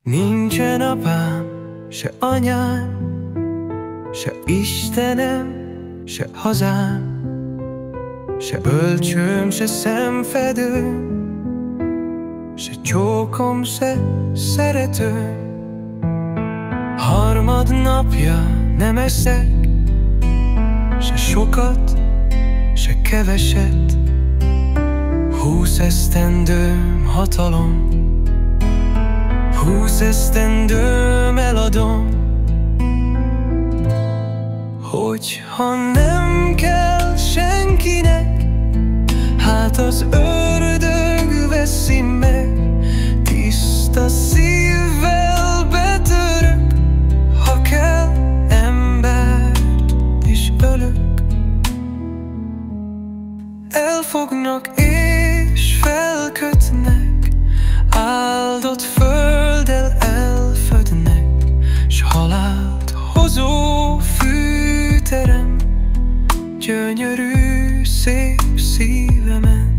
Nincsen apám, se anyám, se Istenem, se hazám, se bölcsőm, se szemfedőm, se csókom, se szeretőm. Harmadnapja nem eszek, se sokat, se keveset. 20 esztendőm hatalom, 20 esztendőm eladom. Hogyha nem kell senkinek, hát az ördög veszi meg. Tiszta szívvel betörök, ha kell, embert is ölök. Elfognak és felkötnek, áldott földdel elfödnek, s halált hozó fűterem gyönyörű, szép szívemen.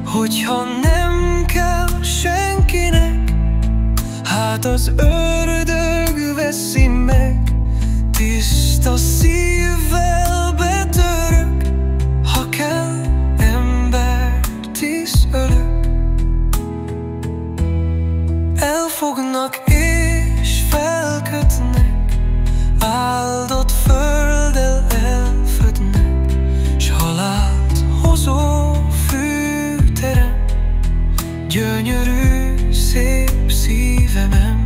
Hogyha nem kell senkinek, hát az ördög veszi meg. Tiszta szívvel betörök, ha kell, embert is ölök. Elfognak és felkötnek, áldott földdel elfödnek, s halált hozó fűterem gyönyörű, szép szívemen,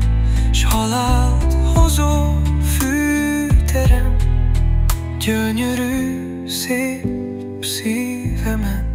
s halált hozó fűterem gyönyörű, szép szívemen.